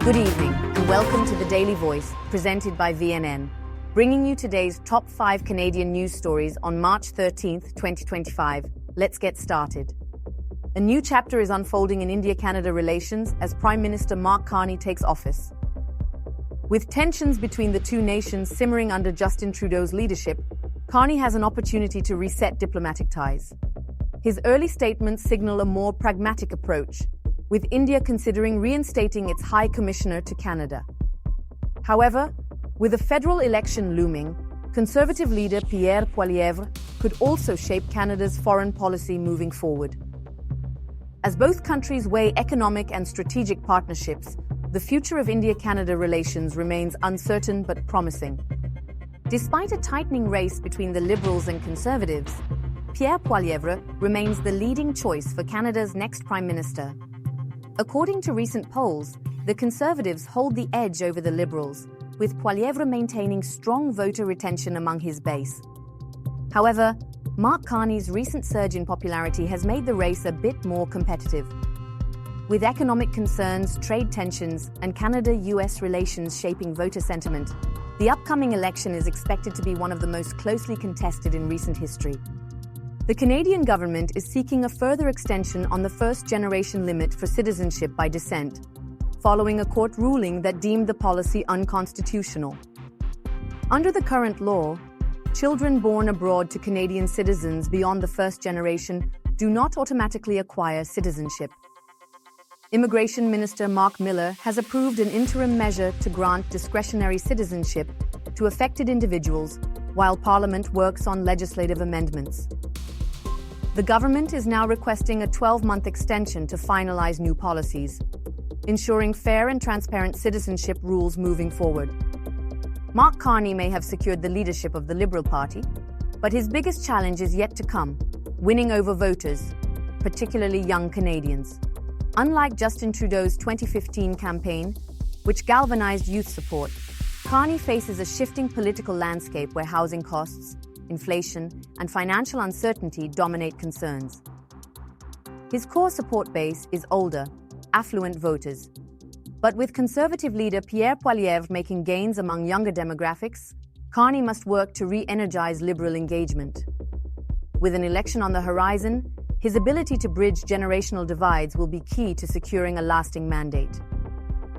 Good evening, and welcome to the Daily Voice, presented by VNN, bringing you today's top 5 Canadian news stories on March 13th, 2025. Let's get started. A new chapter is unfolding in India-Canada relations as Prime Minister Mark Carney takes office. With tensions between the two nations simmering under Justin Trudeau's leadership, Carney has an opportunity to reset diplomatic ties. His early statements signal a more pragmatic approach, with India considering reinstating its High Commissioner to Canada. However, with a federal election looming, Conservative leader Pierre Poilievre could also shape Canada's foreign policy moving forward. As both countries weigh economic and strategic partnerships, the future of India-Canada relations remains uncertain but promising. Despite a tightening race between the Liberals and Conservatives, Pierre Poilievre remains the leading choice for Canada's next Prime Minister. According to recent polls, the Conservatives hold the edge over the Liberals, with Poilievre maintaining strong voter retention among his base. However, Mark Carney's recent surge in popularity has made the race a bit more competitive. With economic concerns, trade tensions, and Canada-US relations shaping voter sentiment, the upcoming election is expected to be one of the most closely contested in recent history. The Canadian government is seeking a further extension on the first-generation limit for citizenship by descent, following a court ruling that deemed the policy unconstitutional. Under the current law, children born abroad to Canadian citizens beyond the first generation do not automatically acquire citizenship. Immigration Minister Mark Miller has approved an interim measure to grant discretionary citizenship to affected individuals while Parliament works on legislative amendments. The government is now requesting a 12-month extension to finalize new policies, ensuring fair and transparent citizenship rules moving forward. Mark Carney may have secured the leadership of the Liberal Party, but his biggest challenge is yet to come: winning over voters, particularly young Canadians. Unlike Justin Trudeau's 2015 campaign, which galvanized youth support, Carney faces a shifting political landscape where housing costs, inflation, and financial uncertainty dominate concerns. His core support base is older, affluent voters. But with Conservative leader Pierre Poilievre making gains among younger demographics, Carney must work to re-energize Liberal engagement. With an election on the horizon, his ability to bridge generational divides will be key to securing a lasting mandate.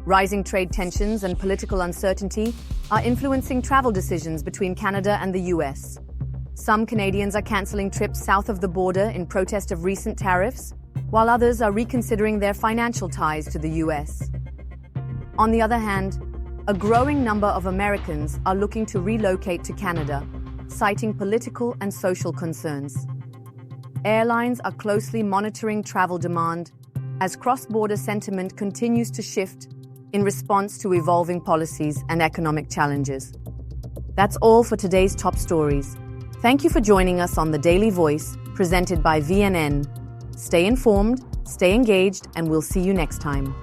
Rising trade tensions and political uncertainty are influencing travel decisions between Canada and the US. Some Canadians are cancelling trips south of the border in protest of recent tariffs, while others are reconsidering their financial ties to the US. On the other hand, a growing number of Americans are looking to relocate to Canada, citing political and social concerns. Airlines are closely monitoring travel demand as cross-border sentiment continues to shift in response to evolving policies and economic challenges. That's all for today's top stories. Thank you for joining us on The Daily Voice, presented by VNN. Stay informed, stay engaged, and we'll see you next time.